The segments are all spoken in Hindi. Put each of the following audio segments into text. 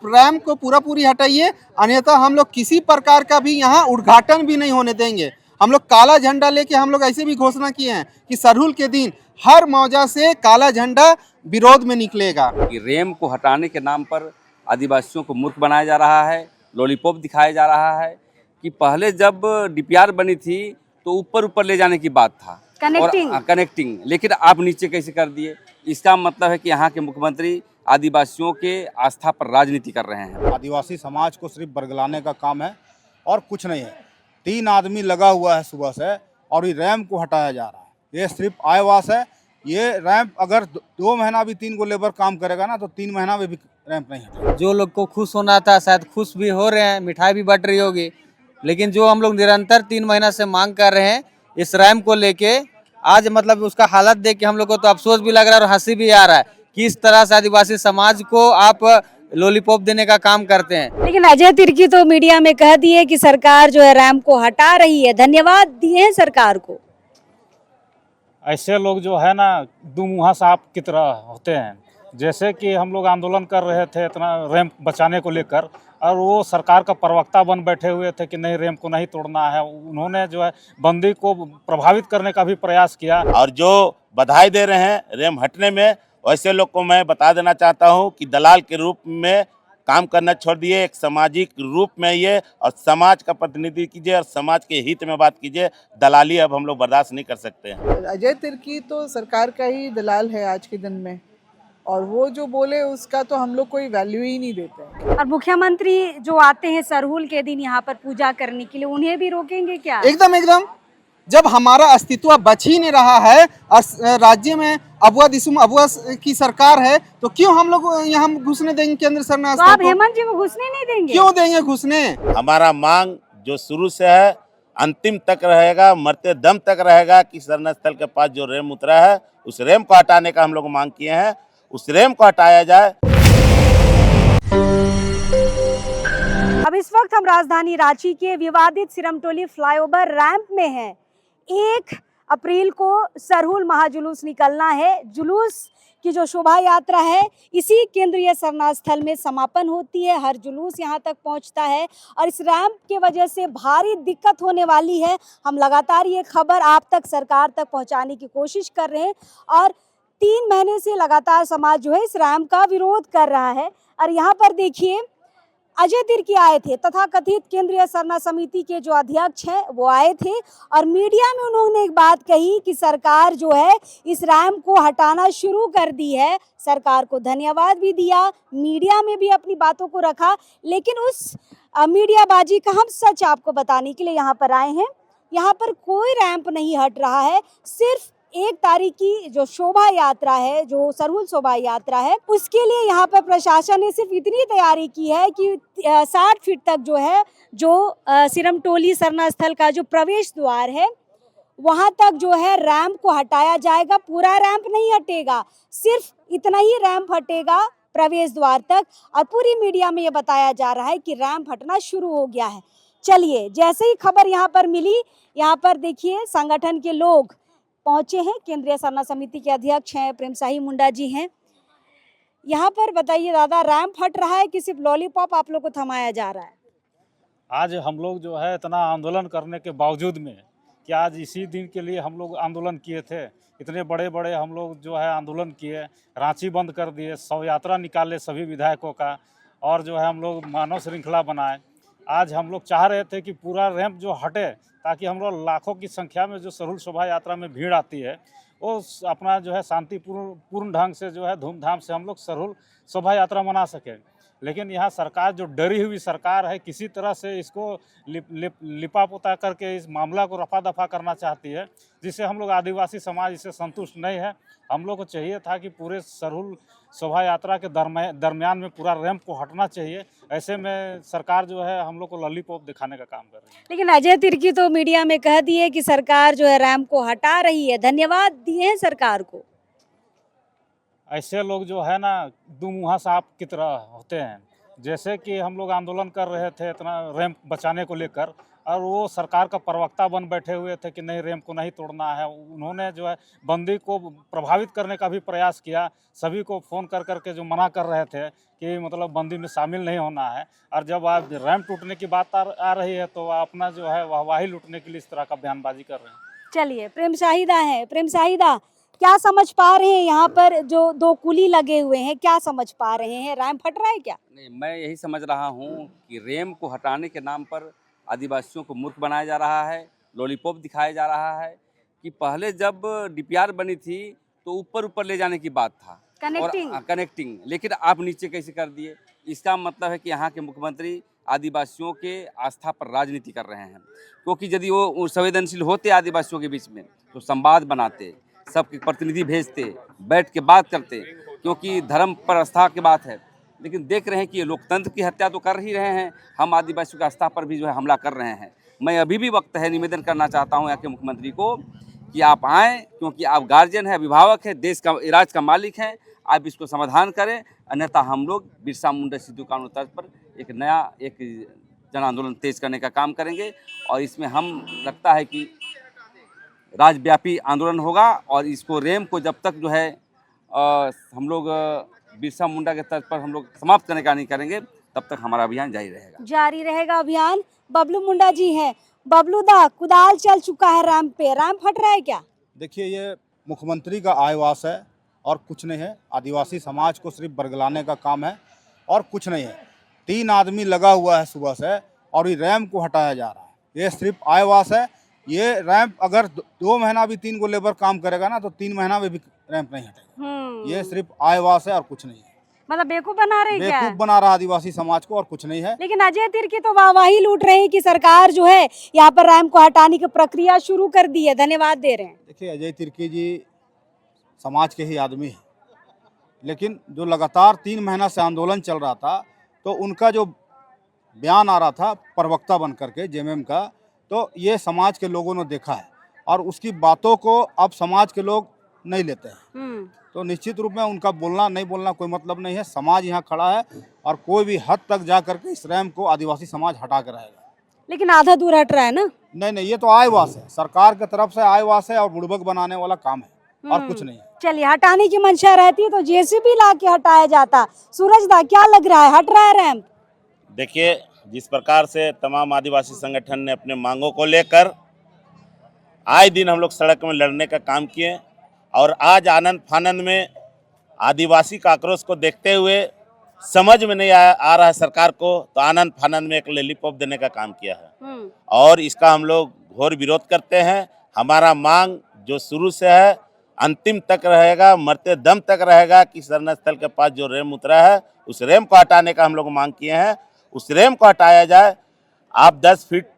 रैम को पूरा पूरी हटाइए, अन्यथा हम लोग किसी प्रकार का भी यहाँ उद्घाटन भी नहीं होने देंगे। हम लोग काला झंडा लेके हम लोग ऐसे भी घोषणा किए हैं कि सरहुल के दिन हर मौजा से काला झंडा विरोध में निकलेगा। कि रैम को हटाने के नाम पर आदिवासियों को मूर्ख बनाया जा रहा है, लॉलीपॉप दिखाया जा रहा है। कि पहले जब डीपीआर बनी थी तो ऊपर ऊपर ले जाने की बात था, कनेक्टिंग, लेकिन आप नीचे कैसे कर दिए। इसका मतलब है कि यहाँ के मुख्यमंत्री आदिवासियों के आस्था पर राजनीति कर रहे हैं। आदिवासी समाज को सिर्फ बरगलाने का काम है और कुछ नहीं है। 3 आदमी लगा हुआ है सुबह से और ये रैंप को हटाया जा रहा है। ये सिर्फ आयवास है। ये रैंप अगर 2 महीना भी 3 को लेबर काम करेगा ना तो 3 महीना में भी रैंप नहीं हटेगा। जो लोग को खुश होना था शायद खुश भी हो रहे हैं, मिठाई भी बट रही होगी, लेकिन जो हम लोग निरंतर 3 महीना से मांग कर रहे हैं इस रैंप को लेके, आज मतलब उसका हालत देख के हम लोग को तो अफसोस भी लग रहा है और हंसी भी आ रहा है कि इस तरह से आदिवासी समाज को आप लॉलीपॉप देने का काम करते हैं। लेकिन अजय तिर्की तो मीडिया में कह दिए कि सरकार जो है रैंप को हटा रही है, धन्यवाद दिए हैं सरकार को। ऐसे लोग जो है ना दुमुहा सांप की तरह होते हैं। जैसे कि हम लोग आंदोलन कर रहे थे इतना रैंप बचाने को लेकर, और वो सरकार का प्रवक्ता बन बैठे हुए थे कि नहीं रैंप को नहीं तोड़ना है। उन्होंने जो है बंदी को प्रभावित करने का भी प्रयास किया। और जो बधाई दे रहे हैं रैंप हटने में, वैसे लोग को मैं बता देना चाहता हूं कि दलाल के रूप में काम करना छोड़ दिए, एक सामाजिक रूप में ये और समाज का प्रतिनिधि कीजिए और समाज के हित में बात कीजिए। दलाली अब हम लोग बर्दाश्त नहीं कर सकते हैं। अजय तिर्की तो सरकार का ही दलाल है आज के दिन में, और वो जो बोले उसका तो हम लोग कोई वैल्यू ही नहीं देते हैं। और मुख्यमंत्री जो आते हैं सरहुल के दिन यहाँ पर पूजा करने के लिए, उन्हें भी रोकेंगे क्या? एकदम जब हमारा अस्तित्व बच ही नहीं रहा है और राज्य में अबुआ दिसुम अबुआ की सरकार है तो क्यों हम लोग यहाँ घुसने देंगे केंद्र सरकार? तो आप हेमंत जी को घुसने नहीं देंगे? क्यों देंगे घुसने? हमारा मांग जो शुरू से है अंतिम तक रहेगा, मरते दम तक रहेगा कि शरण स्थल के पास जो रैंप उतरा है उस रैंप को हटाने का हम लोग मांग किए हैं। उस रैंप को हटाया जाए। अब इस वक्त हम राजधानी रांची के विवादित सिरमटोली फ्लाईओवर रैंप में हैं। 1 अप्रैल को सरहुल महाजुलूस निकलना है। जुलूस की जो शोभा यात्रा है इसी केंद्रीय शरणार्थी स्थल में समापन होती है। हर जुलूस यहां तक पहुंचता है और इस रैंप के वजह से भारी दिक्कत होने वाली है। हम लगातार ये खबर आप तक, सरकार तक पहुंचाने की कोशिश कर रहे हैं और 3 महीने से लगातार समाज जो है इस रैंप का विरोध कर रहा है। और यहाँ पर देखिए अजय तिर्की आए थे, तथा कथित केंद्रीय शरणार्थी समिति के जो अध्यक्ष हैं वो आए थे और मीडिया में उन्होंने एक बात कही कि सरकार जो है इस रैंप को हटाना शुरू कर दी है। सरकार को धन्यवाद भी दिया, मीडिया में भी अपनी बातों को रखा, लेकिन उस मीडियाबाजी का हम सच आपको बताने के लिए यहाँ पर आए हैं। यहाँ पर कोई रैंप नहीं हट रहा है। सिर्फ 1 तारीख की जो शोभा यात्रा है, जो सरहुल शोभा यात्रा है, उसके लिए यहाँ पर प्रशासन ने सिर्फ इतनी तैयारी की है कि 60 फीट तक जो है जो सिरमटोली शरणार्थी स्थल का जो प्रवेश द्वार है वहाँ तक जो है रैंप को हटाया जाएगा। पूरा रैंप नहीं हटेगा, सिर्फ इतना ही रैंप हटेगा प्रवेश द्वार तक। और पूरी मीडिया में ये बताया जा रहा है कि रैंप हटना शुरू हो गया है। चलिए, जैसे ही खबर यहाँ पर मिली, यहाँ पर देखिए संगठन के लोग पहुंचे हैं। केंद्रीय शरणार्थी समिति के अध्यक्ष हैं प्रेम साही मुंडा जी हैं। यहाँ पर बताइए दादा, रैंप हट रहा है कि सिर्फ लॉलीपॉप आप लोग को थमाया जा रहा है? आज हम लोग जो है इतना आंदोलन करने के बावजूद में कि आज इसी दिन के लिए हम लोग आंदोलन किए थे, इतने बड़े बड़े हम लोग जो है आंदोलन किए, रांची बंद कर दिए, शव यात्रा निकाले सभी विधायकों का, और जो है हम लोग मानव श्रृंखला बनाए। आज हम लोग चाह रहे थे कि पूरा रैंप जो हटे ताकि हम लोग लाखों की संख्या में जो सरहुल शोभा यात्रा में भीड़ आती है वो अपना जो है शांतिपूर्ण ढंग से जो है धूमधाम से हम लोग सरहुल शोभा यात्रा मना सकें। लेकिन यहाँ सरकार जो डरी हुई सरकार है, किसी तरह से इसको लिपा पोता करके इस मामला को रफा दफा करना चाहती है, जिससे हम लोग आदिवासी समाज इससे संतुष्ट नहीं है। हम लोग को चाहिए था कि पूरे सरहुल शोभा यात्रा के दरमियान में पूरा रैंप को हटना चाहिए। ऐसे में सरकार जो है हम लोग को लॉलीपॉप दिखाने का काम कर रही है। लेकिन अजय तिर्की तो मीडिया में कह दिए कि सरकार जो है रैंप को हटा रही है, धन्यवाद दिए हैं सरकार को। ऐसे लोग जो है ना दुमुहा सांप की तरह होते हैं। जैसे कि हम लोग आंदोलन कर रहे थे इतना रैंप बचाने को लेकर, और वो सरकार का प्रवक्ता बन बैठे हुए थे कि नहीं रैंप को नहीं तोड़ना है। उन्होंने जो है बंदी को प्रभावित करने का भी प्रयास किया, सभी को फ़ोन कर करके जो मना कर रहे थे कि मतलब बंदी में शामिल नहीं होना है। और जब आप रैंप टूटने की बात आ रही है तो अपना जो है वाहवाही लूटने के लिए इस तरह का बयानबाजी कर रहे हैं। चलिए, प्रेम शाहिदा है। प्रेम शाहिदा, क्या समझ पा रहे हैं यहाँ पर जो 2 कुली लगे हुए हैं, क्या समझ पा रहे हैं? रैंप हट रहा है क्या? नहीं, मैं यही समझ रहा हूँ कि रैंप को हटाने के नाम पर आदिवासियों को मूर्ख बनाया जा रहा है, लॉलीपॉप दिखाया जा रहा है। कि पहले जब डीपीआर बनी थी तो ऊपर ऊपर ले जाने की बात था, कनेक्टिंग, लेकिन आप नीचे कैसे कर दिए? इसका मतलब है कि यहाँ के मुख्यमंत्री आदिवासियों के आस्था पर राजनीति कर रहे हैं। क्योंकि यदि वो संवेदनशील होते आदिवासियों के बीच में तो संवाद बनाते, सबके प्रतिनिधि भेजते, बैठ के बात करते, क्योंकि धर्म पर आस्था की बात है। लेकिन देख रहे हैं कि ये लोकतंत्र की हत्या तो कर ही रहे हैं, हम आदिवासियों की आस्था पर भी जो है हमला कर रहे हैं। मैं अभी भी वक्त है, निवेदन करना चाहता हूँ यहाँ के मुख्यमंत्री को कि आप आएँ, क्योंकि आप गार्जियन हैं, अभिभावक हैं, देश का राज्य का मालिक हैं, आप इसको समाधान करें। अन्यथा हम लोग बिरसा मुंडा सिद्धू कानून तर्ज पर एक जन आंदोलन तेज करने का काम करेंगे। और इसमें हम लगता है कि राज्यव्यापी आंदोलन होगा और इसको रैंप को जब तक जो है हम लोग बिरसा मुंडा के तर्ज पर हम लोग समाप्त करने का नहीं करेंगे, तब तक हमारा अभियान जारी रहेगा अभियान। बबलू मुंडा जी हैं। बबलू दा, कुदाल चल चुका है रैंप पे, रैंप हट रहा है क्या? देखिए, ये मुख्यमंत्री का आयवास है और कुछ नहीं है। आदिवासी समाज को सिर्फ बरगलाने का काम है और कुछ नहीं है। 3 आदमी लगा हुआ है सुबह से और ये रैंप को हटाया जा रहा है। ये सिर्फ आयवास है। ये रैंप अगर 2 महीना भी 3 को लेबर काम करेगा ना तो 3 महीना में भी रैंप नहीं हटेगा। ये सिर्फ आयवास है और कुछ नहीं है। मतलब बेवकूफ बना रहे क्या? बेवकूफ बना रहा आदिवासी समाज को और कुछ नहीं है। लेकिन अजय तिर्की तो वाहवाही लूट रहे हैं कि सरकार जो है यहाँ पर रैंप को हटाने की प्रक्रिया शुरू कर दी है, धन्यवाद दे रहे हैं। देखिए, अजय तिर्की जी समाज के ही आदमी हैं, लेकिन जो लगातार 3 महीना से आंदोलन चल रहा था तो उनका जो बयान आ रहा था प्रवक्ता बन करके जेएमएम का, तो ये समाज के लोगों ने देखा है और उसकी बातों को अब समाज के लोग नहीं लेते हैं। तो निश्चित रूप में उनका बोलना नहीं बोलना कोई मतलब नहीं है। समाज यहाँ खड़ा है और कोई भी हद तक जा करके इस रैंप को आदिवासी समाज हटा कर रहेगा। लेकिन आधा दूर हट रहा है ना? नहीं, ये तो आयवास है, सरकार की तरफ से आयवास है और बुड़बक बनाने वाला काम है और कुछ नहीं है। चलिए, हटाने की मंशा रहती तो जेसीबी ला के हटाया जाता। सूरज दा, क्या लग रहा है, हट रहा है रैंप? देखिए, जिस प्रकार से तमाम आदिवासी संगठन ने अपने मांगों को लेकर आए दिन हम लोग सड़क में लड़ने का काम किए और आज आनंद फानंद में आदिवासी का आक्रोश को देखते हुए समझ में नहीं आ रहा है सरकार को, तो आनंद फानंद में एक लॉलीपॉप देने का काम किया है और इसका हम लोग घोर विरोध करते हैं। हमारा मांग जो शुरू से है अंतिम तक रहेगा, मरते दम तक रहेगा कि शरण स्थल के पास जो रैंप उतरा है उस रैंप को हटाने का हम लोग मांग किए हैं। उस रैंप को हटाया जाए। आप 10 फीट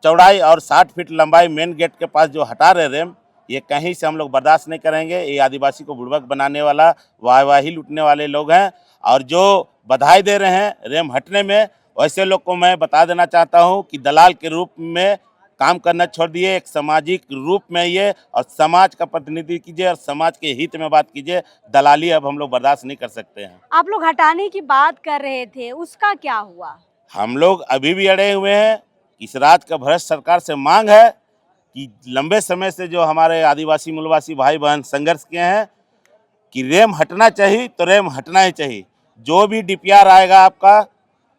चौड़ाई और 60 फीट लंबाई मेन गेट के पास जो हटा रहे रैंप, ये कहीं से हम लोग बर्दाश्त नहीं करेंगे। ये आदिवासी को बुड़बक बनाने वाला, वाहवाही लूटने वाले लोग हैं और जो बधाई दे रहे हैं रैंप हटने में, वैसे लोग को मैं बता देना चाहता हूं कि दलाल के रूप में काम करना छोड़ दिए, एक सामाजिक रूप में ये और समाज का प्रतिनिधि कीजिए और समाज के हित में बात कीजिए। दलाली अब हम लोग बर्दाश्त नहीं कर सकते हैं। आप लोग हटाने की बात कर रहे थे, उसका क्या हुआ? हम लोग अभी भी अड़े हुए हैं। इस राज्य का भ्रष्ट सरकार से मांग है कि लंबे समय से जो हमारे आदिवासी मूलवासी भाई बहन संघर्ष किए हैं कि रैंप हटना चाहिए तो रैंप हटना ही चाहिए। जो भी डीपीआर आएगा आपका,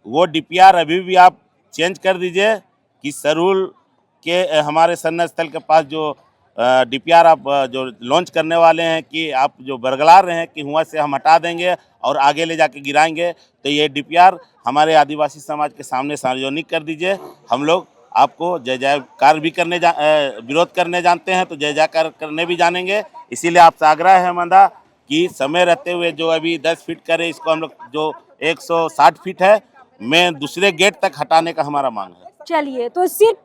वो डीपीआर अभी भी आप चेंज कर दीजिए कि सरहुल के हमारे शरण स्थल के पास जो डीपीआर आप जो लॉन्च करने वाले हैं कि आप जो बरगला रहे हैं कि हुआ से हम हटा देंगे और आगे ले जाके गिराएंगे, तो ये डीपीआर हमारे आदिवासी समाज के सामने सार्वजनिक कर दीजिए। हम लोग आपको जय जयकार भी करने विरोध करने जानते हैं तो जय जयकार करने भी जानेंगे। इसीलिए आपसे आग्रह है मंदा कि समय रहते हुए जो अभी 10 फीट करे, इसको हम लोग जो 160 फीट है में दूसरे गेट तक हटाने का हमारा मांग है। चलिए, तो सिर्फ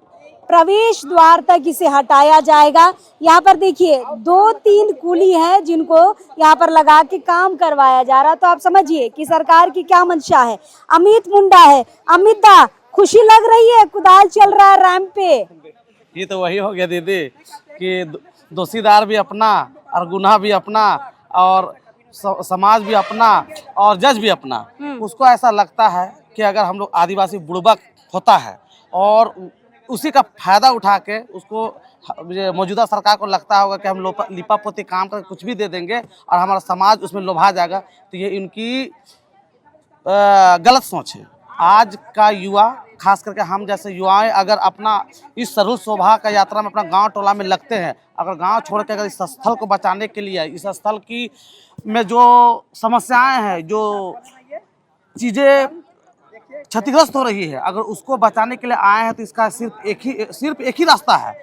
प्रवेश द्वार तक इसे हटाया जाएगा। यहाँ पर देखिए 2-3 कूली हैं जिनको यहाँ पर लगा के काम करवाया जा रहा है। तो आप समझिए कि सरकार की क्या मंशा है। अमित मुंडा है। अमित दा, खुशी लग रही है, कुदाल चल रहा है रैंप पे? ये तो वही हो गया दीदी कि दोषीदार भी अपना और गुनाह भी अपना और समाज भी अपना और जज भी अपना। उसको ऐसा लगता है कि अगर हम लोग आदिवासी बुड़बक होता है और उसी का फायदा उठा के उसको मौजूदा सरकार को लगता होगा कि हम लिपा पोती काम कर कुछ भी दे देंगे और हमारा समाज उसमें लोभा जाएगा। तो ये इनकी गलत सोच है। आज का युवा, खास करके हम जैसे युवाएं, अगर अपना इस सरहूल शोभा का यात्रा में अपना गांव टोला में लगते हैं, अगर गांव छोड़ के अगर इस स्थल को बचाने के लिए, इस स्थल की में जो समस्याएं हैं, जो चीज़ें क्षतिग्रस्त हो रही है, अगर उसको बचाने के लिए आए हैं तो इसका सिर्फ एक ही रास्ता है,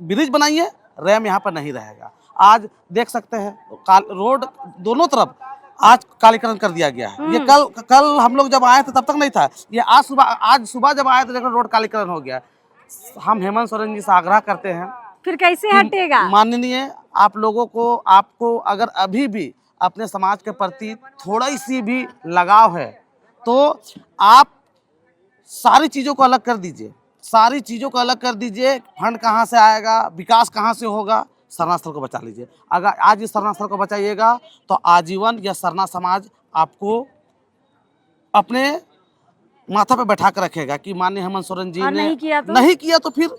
ब्रिज बनाइए, रैम यहाँ पर नहीं रहेगा। आज देख सकते हैं रोड दोनों तरफ आज कालीकरण कर दिया गया है। ये कल हम लोग जब आए थे तब तक नहीं था, ये आज सुबह जब आए तो देखो रोड कालीकरण हो गया। हम हेमंत सोरेन जी से आग्रह करते हैं, फिर कैसे हटेगा? माननीय आप लोगों को, आपको अगर अभी भी अपने समाज के प्रति थोड़ी सी भी लगाव है तो आप सारी चीज़ों को अलग कर दीजिए, सारी चीज़ों को अलग कर दीजिए। फंड कहाँ से आएगा, विकास कहाँ से होगा, सरना स्थल को बचा लीजिए। अगर आज इस सरना स्थल को बचाइएगा तो आजीवन यह सरना समाज आपको अपने माथा पे बैठा कर रखेगा कि माननीय हेमंत सोरेन जी ने नहीं किया तो फिर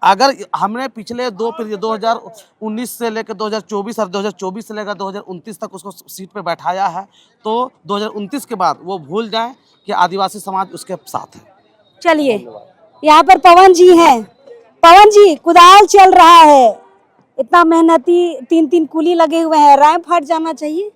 अगर हमने पिछले 2019 से लेकर 2024 और 2024 से लेकर 2029 तक उसको सीट पे बैठाया है, तो 2029 के बाद वो भूल जाएं कि आदिवासी समाज उसके साथ है। चलिए, यहाँ पर पवन जी हैं। पवन जी, कुदाल चल रहा है, इतना मेहनती 3 कूली लगे हुए हैं, रैंप हट जाना चाहिए।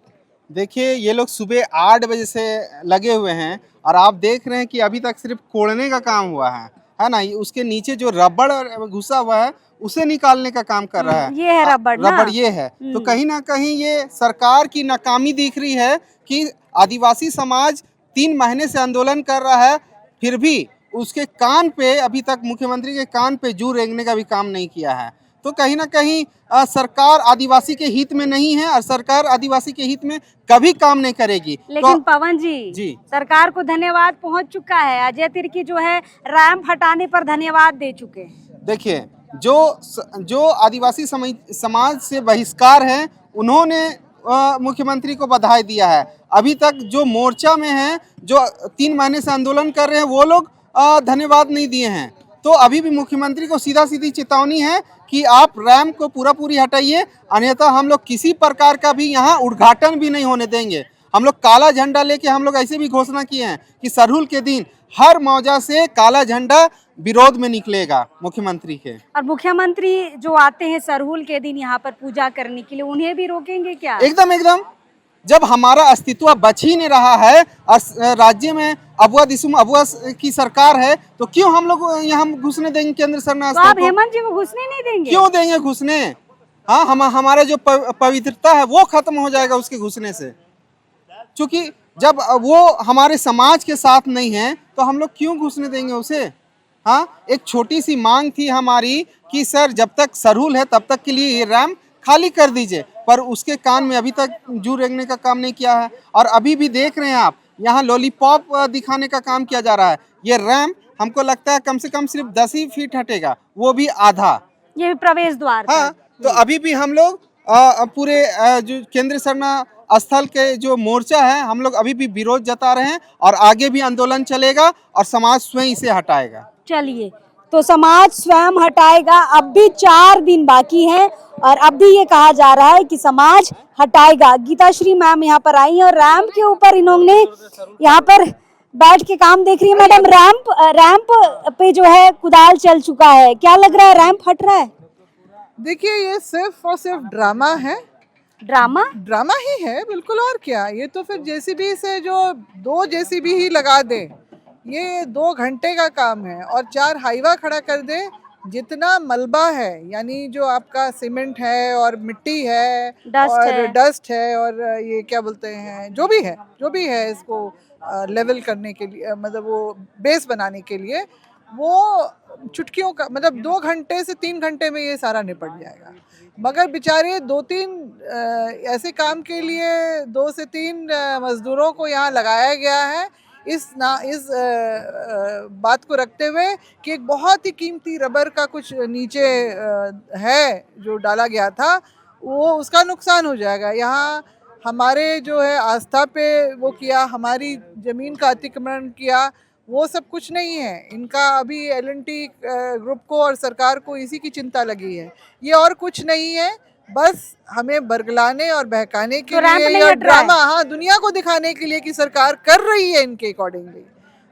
देखिए, ये लोग सुबह 8 बजे से लगे हुए हैं और आप देख रहे हैं कि अभी तक सिर्फ कोड़ने का काम हुआ है ना। उसके नीचे जो रबड़ घुसा हुआ है उसे निकालने का काम कर रहा है। ये है रबड़ ये है। तो कहीं ना कहीं ये सरकार की नाकामी दिख रही है कि आदिवासी समाज 3 महीने से आंदोलन कर रहा है, फिर भी उसके कान पे अभी तक मुख्यमंत्री के कान पे जू रेंगने का भी काम नहीं किया है। तो कहीं ना कहीं सरकार आदिवासी के हित में नहीं है और सरकार आदिवासी के हित में कभी काम नहीं करेगी। लेकिन पवन जी, सरकार को धन्यवाद पहुंच चुका है। अजय तिर्की जो है रैंप हटाने पर धन्यवाद दे चुके हैं। देखिए, जो आदिवासी समाज से बहिष्कार है उन्होंने मुख्यमंत्री को बधाई दिया है। अभी तक जो मोर्चा में है, जो 3 महीने से आंदोलन कर रहे हैं, वो लोग धन्यवाद नहीं दिए हैं। तो अभी भी मुख्यमंत्री को सीधा सीधी चेतावनी है कि आप रैंप को पूरी हटाइए, अन्यथा हम लोग किसी प्रकार का भी यहाँ उद्घाटन भी नहीं होने देंगे। हम लोग काला झंडा लेके हम लोग ऐसे भी घोषणा किए हैं कि सरहूल के दिन हर मौजा से काला झंडा विरोध में निकलेगा मुख्यमंत्री के। और मुख्यमंत्री जो आते हैं सरहूल के दिन यहाँ पर पूजा करने के लिए, उन्हें भी रोकेंगे क्या? एकदम। जब हमारा अस्तित्व बच ही नहीं रहा है और राज्य में अबुआ की सरकार है, तो क्यों हम लोग यहाँ घुसने देंगे केंद्र सरकार? तो आप हेमंत जी को घुसने नहीं देंगे? क्यों देंगे घुसने? हाँ, हमारा जो पवित्रता है वो खत्म हो जाएगा उसके घुसने से। क्योंकि जब वो हमारे समाज के साथ नहीं है तो हम लोग क्यों घुसने देंगे उसे? हाँ, एक छोटी सी मांग थी हमारी कि सर जब तक सरहूल है तब तक के लिए ये रैंप खाली कर दीजिए, पर उसके कान में अभी तक जू रेंगने का काम नहीं किया है। और अभी भी देख रहे हैं आप, यहाँ लॉलीपॉप दिखाने का काम किया जा रहा है। ये रैंप हमको लगता है कम से कम सिर्फ 10 ही फीट हटेगा, वो भी आधा। ये भी प्रवेश द्वार। हाँ, तो अभी भी हम लोग पूरे जो केंद्र सरना स्थल के जो मोर्चा है, हम लोग अभी भी विरोध जता रहे हैं और आगे भी आंदोलन चलेगा और समाज स्वयं इसे हटाएगा। चलिए, तो समाज स्वयं हटाएगा। अब भी 4 दिन बाकी है और अब भी ये कहा जा रहा है कि समाज हटाएगा। गीताश्री मैम यहाँ पर आई हैं और रैंप के ऊपर इन्होंने यहाँ पर बैठ के काम देख रही है। मैडम, रैंप पे जो है कुदाल चल चुका है, क्या लग रहा है रैंप हट रहा है? देखिए, ये सिर्फ और सिर्फ ड्रामा है। ड्रामा ही है, बिल्कुल, और क्या। ये तो फिर जेसीबी से जो 2 जेसीबी ही लगा दे, ये 2 घंटे का काम है और 4 हाईवा खड़ा कर दे। जितना मलबा है, यानी जो आपका सीमेंट है और मिट्टी है, डस्ट है और ये क्या बोलते हैं, जो भी है इसको लेवल करने के लिए, मतलब वो बेस बनाने के लिए, वो चुटकियों का, मतलब 2 घंटे से 3 घंटे में ये सारा निपट जाएगा। मगर बेचारे 2-3 ऐसे काम के लिए 2 से 3 मजदूरों को यहाँ लगाया गया है, इस बात को रखते हुए कि एक बहुत ही कीमती रबर का कुछ नीचे है जो डाला गया था, वो उसका नुकसान हो जाएगा। यहाँ हमारे जो है आस्था पे वो किया, हमारी ज़मीन का अतिक्रमण किया, वो सब कुछ नहीं है इनका। अभी एल&टी ग्रुप को और सरकार को इसी की चिंता लगी है, ये और कुछ नहीं है, बस हमें बरगलाने और बहकाने के लिए नहीं या हट रहा है। ड्रामा, हाँ, दुनिया को दिखाने के लिए कि सरकार कर रही है इनके अकॉर्डिंगली,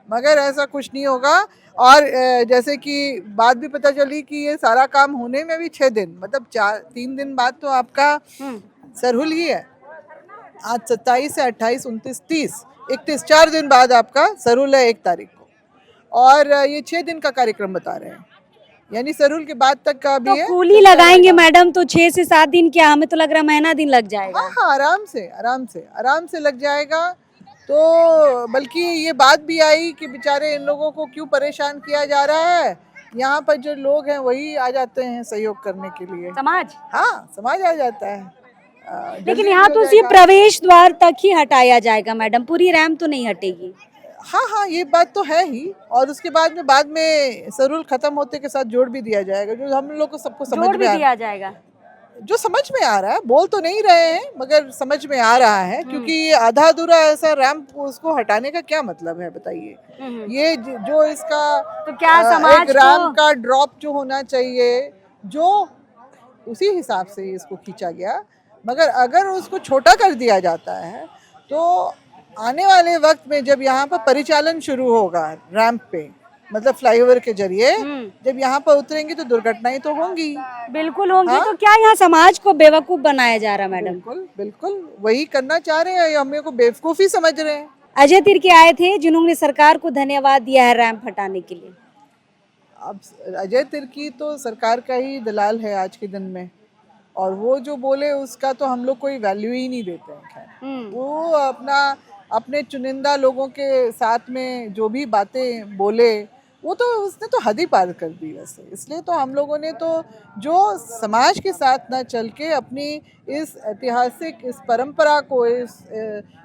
मगर ऐसा कुछ नहीं होगा। और जैसे कि बात भी पता चली कि ये सारा काम होने में भी 6 दिन, मतलब 3 दिन बाद तो आपका सरहुल ही है। आज 27 से 28, 29, 30, 31, 4 दिन बाद आपका सरहुल है 1 तारीख को, और ये 6 दिन का कार्यक्रम बता रहे हैं, यानी सरहुल के बाद तक का भी तो है। कूली लगाएंगे मैडम तो 6 से 7 दिन, क्या हमें तो लग रहा महीना दिन लग जाएगा। हाँ हाँ, आराम से लग जाएगा। तो बल्कि ये बात भी आई कि बेचारे इन लोगों को क्यों परेशान किया जा रहा है, यहाँ पर जो लोग हैं वही आ जाते हैं सहयोग करने के लिए, समाज, हाँ, समाज आ जाता है। लेकिन जल्दी यहाँ भी तो हो सिर्फ जाएगा। प्रवेश द्वार तक ही हटाया जाएगा मैडम, पूरी रैंप तो नहीं हटेगी। हाँ हाँ, ये बात तो है ही, और उसके बाद में सरहुल खत्म होते के साथ जोड़ भी दिया जाएगा, जो हम लोग को सबको समझ जोड़ भी में दिया जाएगा, जो समझ में आ रहा है, बोल तो नहीं रहे हैं मगर समझ में आ रहा है, क्योंकि ये आधा अधूरा ऐसा रैंप उसको हटाने का क्या मतलब है बताइए। ये जो इसका तो क्या समाज एक रैंप का ड्रॉप जो होना चाहिए, जो उसी हिसाब से इसको खींचा गया, मगर अगर उसको छोटा कर दिया जाता है तो आने वाले वक्त में जब यहाँ पर परिचालन शुरू होगा रैंप पे, मतलब फ्लाईओवर के जरिए जब यहाँ पर उतरेंगे तो दुर्घटनाएं तो होंगी, बिल्कुल होंगी। हाँ? तो क्या यहाँ समाज को बेवकूफ बनाया जा रहा मैडम? बिल्कुल बिल्कुल वही करना चाह रहे हैं, हमें को बेवकूफ़ी समझ रहे हैं। अजय तिर्की आए थे जिन्होंने सरकार को धन्यवाद दिया है रैंप हटाने के लिए। अब अजय तिर्की तो सरकार का ही दलाल है आज के दिन में, और वो जो बोले उसका तो हम लोग कोई वैल्यू ही नहीं देते हैं। खैर, वो अपने चुनिंदा लोगों के साथ में जो भी बातें बोले, वो तो उसने तो हद ही पार कर दी वैसे। इसलिए तो हम लोगों ने तो जो समाज के साथ ना चल के अपनी इस ऐतिहासिक इस परंपरा को, इस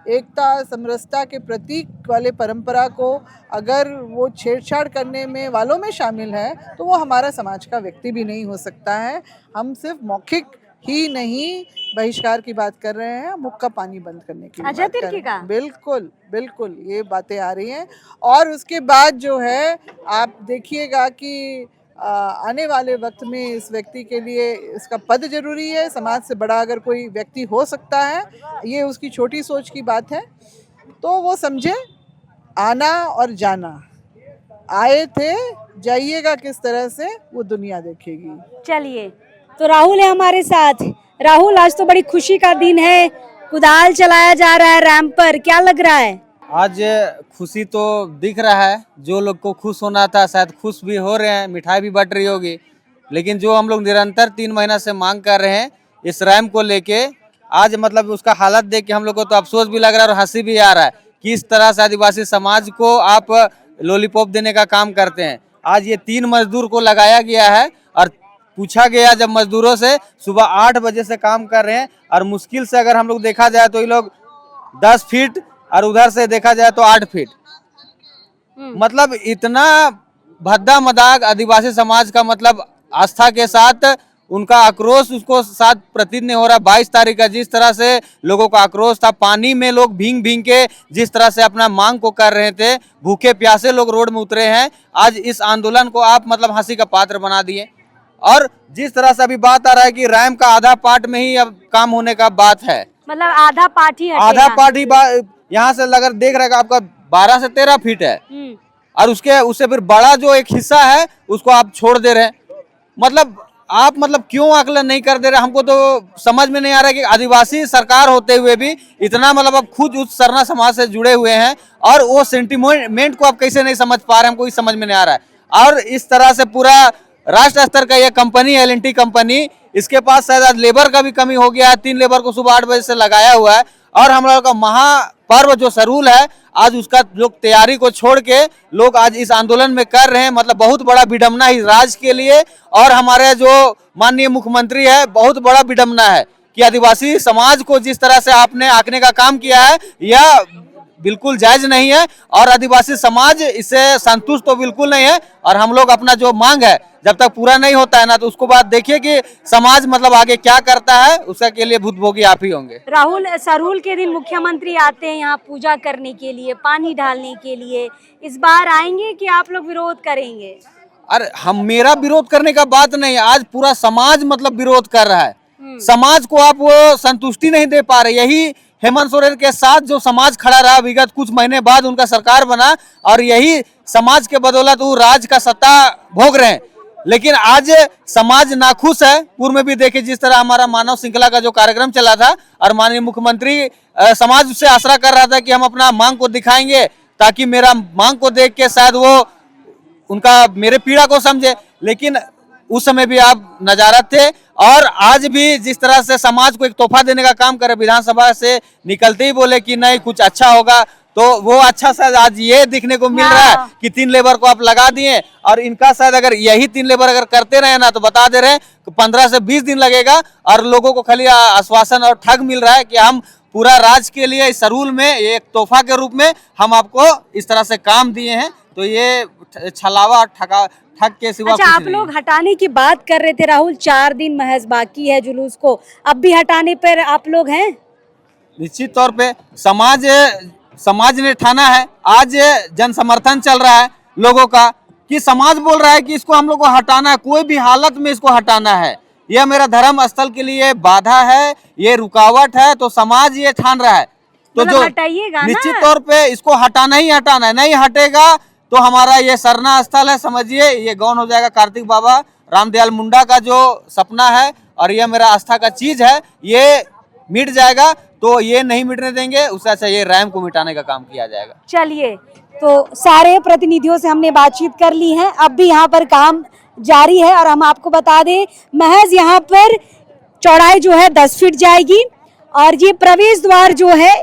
एकता समरसता के प्रतीक वाले परंपरा को अगर वो छेड़छाड़ करने में वालों में शामिल है तो वो हमारा समाज का व्यक्ति भी नहीं हो सकता है। हम सिर्फ मौखिक ही नहीं बहिष्कार की बात कर रहे हैं, मुख का पानी बंद करने की अजय बात कर तिर्की रहे का? हैं। बिल्कुल बिल्कुल ये बातें आ रही हैं, और उसके बाद जो है आप देखिएगा कि आने वाले वक्त में इस व्यक्ति के लिए इसका पद जरूरी है। समाज से बड़ा अगर कोई व्यक्ति हो सकता है, ये उसकी छोटी सोच की बात है, तो वो समझे आना और जाना, आए थे जाइएगा किस तरह से वो दुनिया देखेगी। चलिए, तो राहुल है हमारे साथ। राहुल, आज तो बड़ी खुशी का दिन है, कुदाल चलाया जा रहा है रैंप पर, क्या लग रहा है? आज खुशी तो दिख रहा है, जो लोग को खुश होना था शायद खुश भी हो रहे हैं, मिठाई भी बट रही होगी, लेकिन जो हम लोग निरंतर 3 महीना से मांग कर रहे हैं इस रैंप को लेके, आज मतलब उसका हालत देख के हम लोग को तो अफसोस भी लग रहा है और हंसी भी आ रहा है कि इस तरह से आदिवासी समाज को आप लॉलीपॉप देने का काम करते हैं। आज ये 3 मजदूर को लगाया गया है और पूछा गया जब मजदूरों से, सुबह 8 बजे से काम कर रहे हैं, और मुश्किल से अगर हम लोग देखा जाए तो ये लोग 10 फीट और उधर से देखा जाए तो 8 फीट, मतलब इतना भद्दा मजाक आदिवासी समाज का, मतलब आस्था के साथ उनका आक्रोश उसको साथ प्रतीत नहीं हो रहा। 22 तारीख का जिस तरह से लोगों का आक्रोश था, पानी में लोग भींग भींग के जिस तरह से अपना मांग को कर रहे थे, भूखे प्यासे लोग रोड में उतरे हैं, आज इस आंदोलन को आप मतलब हंसी का पात्र बना दिए। और जिस तरह से अभी बात आ रहा है कि रैंप का आधा पार्ट में ही अब काम होने का बात है, मतलब आधा पार्ट ही आधा पार्ट ही यहाँ से अगर देख रहे हैं आपका 12 से 13 फीट है, और उससे फिर बड़ा जो एक हिस्सा है उसको आप छोड़ दे रहे हैं। मतलब आप क्यों आकलन नहीं कर दे रहे, हमको तो समझ में नहीं आ रहा है कि आदिवासी सरकार होते हुए भी इतना मतलब आप खुद उस सरना समाज से जुड़े हुए हैं, और वो सेंटिमेंट को आप कैसे नहीं समझ पा रहे हैं, हमको ही समझ में नहीं आ रहा है। और इस तरह से पूरा राष्ट्र स्तर का यह कंपनी एल&टी कंपनी, इसके पास शायद आज लेबर का भी कमी हो गया है, 3 लेबर को सुबह 8 बजे से लगाया हुआ है, और हम लोगों का महापर्व जो सरहुल है, आज उसका लोग तैयारी को छोड़ के लोग आज इस आंदोलन में कर रहे हैं। मतलब बहुत बड़ा विडम्बना है राज्य के लिए, और हमारे जो माननीय मुख्यमंत्री है, बहुत बड़ा विडम्बना है कि आदिवासी समाज को जिस तरह से आपने आंकने का काम किया है, यह बिल्कुल जायज नहीं है और आदिवासी समाज इससे संतुष्ट तो बिल्कुल नहीं है। और हम लोग अपना जो मांग है जब तक पूरा नहीं होता है ना, तो उसको बाद देखिए कि समाज मतलब आगे क्या करता है, उसका के लिए भुक्तभोगी आप ही होंगे। राहुल, सरहुल के दिन मुख्यमंत्री आते हैं यहाँ पूजा करने के लिए, पानी डालने के लिए, इस बार आएंगे कि आप लोग विरोध करेंगे? अरे हम, मेरा विरोध करने का बात नहीं, आज पूरा समाज मतलब विरोध कर रहा है। समाज को आप वो संतुष्टि नहीं दे पा रहे। यही हेमंत सोरेन के साथ जो समाज खड़ा रहा विगत कुछ महीने बाद उनका सरकार बना और यही समाज के बदौलत वो राज का सत्ता भोग रहे हैं। लेकिन आज समाज नाखुश है। पूर्व में भी देखिए जिस तरह हमारा मानव श्रृंखला का जो कार्यक्रम चला था और माननीय मुख्यमंत्री समाज से आशा कर रहा था कि हम अपना मांग को दिखाएंगे ताकि मेरा मांग को देख के शायद वो उनका मेरे पीड़ा को समझे। लेकिन उस समय भी आप नजारत थे और आज भी जिस तरह से समाज को एक तोहफा देने का काम करे, विधानसभा से निकलते ही बोले कि नहीं कुछ अच्छा होगा, तो वो अच्छा शायद आज ये दिखने को मिल रहा है कि 3 लेबर को आप लगा दिए और इनका शायद अगर यही 3 लेबर अगर करते रहे ना तो बता दे रहे हैं 15 से 20 दिन लगेगा और लोगों को खाली आश्वासन और ठग मिल रहा है कि हम पूरा राज्य के लिए इस सरहुल में एक तोहफा के रूप में हम आपको इस तरह से काम दिए हैं। तो ये छलावा ठग के सिवा अच्छा, आप लोग हटाने की बात कर रहे थे राहुल, 4 दिन महज बाकी है जुलूस को, अब भी हटाने पर आप लोग हैं? निश्चित तौर पे समाज ने ठाना है। आज जन समर्थन चल रहा है लोगों का कि समाज बोल रहा है कि इसको हम लोग को हटाना है, कोई भी हालत में इसको हटाना है। यह मेरा धर्म स्थल के लिए बाधा है, ये रुकावट है, तो समाज ये ठान रहा है। तो जो निश्चित तौर पे इसको हटाना ही हटाना है, नहीं हटेगा तो हमारा ये सरना स्थल है, समझिए ये गौन हो जाएगा। कार्तिक बाबा रामदयाल मुंडा का जो सपना है और ये मेरा आस्था का चीज है, ये मिट जाएगा। तो ये नहीं मिटने देंगे, उससे अच्छा ये रैम को मिटाने का काम किया जाएगा। चलिए, तो सारे प्रतिनिधियों से हमने बातचीत कर ली है, अब भी यहाँ पर काम जारी है और हम आपको बता दें महज यहाँ पर चौड़ाई जो है 10 फीट जाएगी और ये प्रवेश द्वार जो है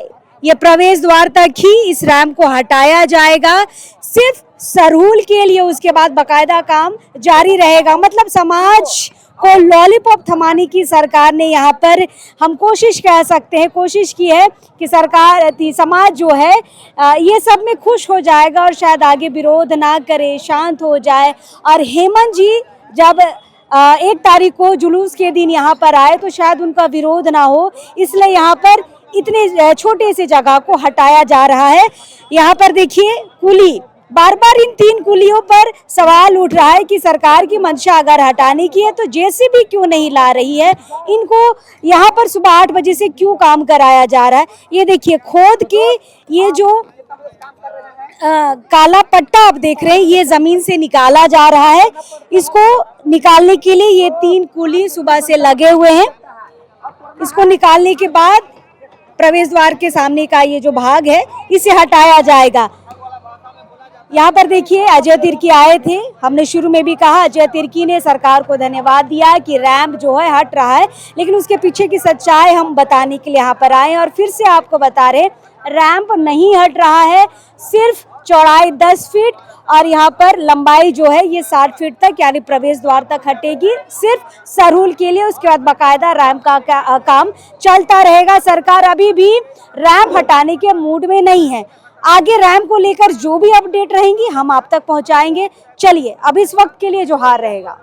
ये प्रवेश द्वार तक ही इस रैम्प को हटाया जाएगा, सिर्फ सरहुल के लिए। उसके बाद बकायदा काम जारी रहेगा। मतलब समाज को लॉलीपॉप थमाने की सरकार ने यहाँ पर, हम कोशिश कह सकते हैं, कोशिश की है कि सरकार समाज जो है ये सब में खुश हो जाएगा और शायद आगे विरोध ना करे, शांत हो जाए। और हेमंत जी जब 1 तारीख को जुलूस के दिन यहाँ पर आए तो शायद उनका विरोध ना हो, इसलिए यहाँ पर इतने छोटे से जगह को हटाया जा रहा है। यहाँ पर देखिए कुली, बार बार इन 3 कुलियों पर सवाल उठ रहा है कि सरकार की मंशा अगर हटाने की है तो जेसीबी क्यों नहीं ला रही है, इनको यहाँ पर सुबह 8 बजे से क्यों काम कराया जा रहा है। ये देखिए खोद के ये जो काला पट्टा आप देख रहे हैं ये जमीन से निकाला जा रहा है। इसको निकालने के लिए ये 3 कुली सुबह से लगे हुए हैं। इसको निकालने के बाद प्रवेश द्वार के सामने का ये जो भाग है इसे हटाया जाएगा। यहाँ पर देखिए अजय तिर्की आए थे, हमने शुरू में भी कहा अजय तिर्की ने सरकार को धन्यवाद दिया कि रैम्प जो है हट रहा है, लेकिन उसके पीछे की सच्चाई हम बताने के लिए यहाँ पर आए और फिर से आपको बता रहे रैम्प नहीं हट रहा है, सिर्फ चौड़ाई 10 फीट और यहाँ पर लंबाई जो है ये 60 फीट तक यानी प्रवेश द्वार तक हटेगी, सिर्फ सरहुल के लिए। उसके बाद बाकायदा रैम्प का काम चलता रहेगा। सरकार अभी भी रैम्प हटाने के मूड में नहीं है। आगे रैम्प को लेकर जो भी अपडेट रहेंगी हम आप तक पहुंचाएंगे। चलिए अब इस वक्त के लिए जोहार रहेगा।